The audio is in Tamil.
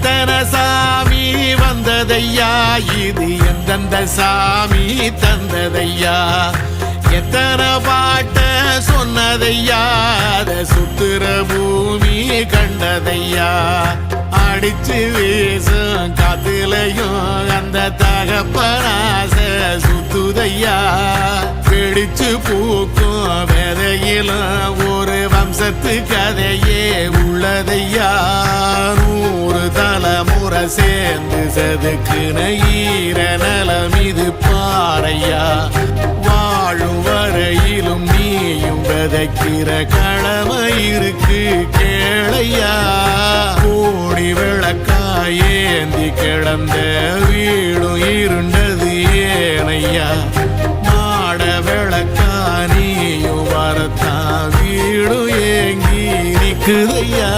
எத்தனை சாமி வந்ததையா, இது எந்தெந்த சாமி தந்ததையா, எத்தனை பாட்ட சொன்னதையா, அத சுத்துற பூமி கண்டதையா, அடிச்சு வீசும் காத்துலையும் அந்த தகப்பனாச சுத்துதையா, பிடிச்சு பூக்கும் விதையிலும் ஒரு வம்சத்து கதையே உள்ளதையா, 100 தலைமுறை சேர்ந்து செதுக்குன ஈர நலம் இது பாறையா, வாழும் வரையிலும் நீயும் விதைக்கிற கடமை இருக்கு கேளையா, கோடி விளக்காயேந்தி கிடந்த வீடும் இருண்டது ஏனையா, மாட விளக்கா நீயும் வரத்தான் வீடும் ஏங்கி நிக்குதையா.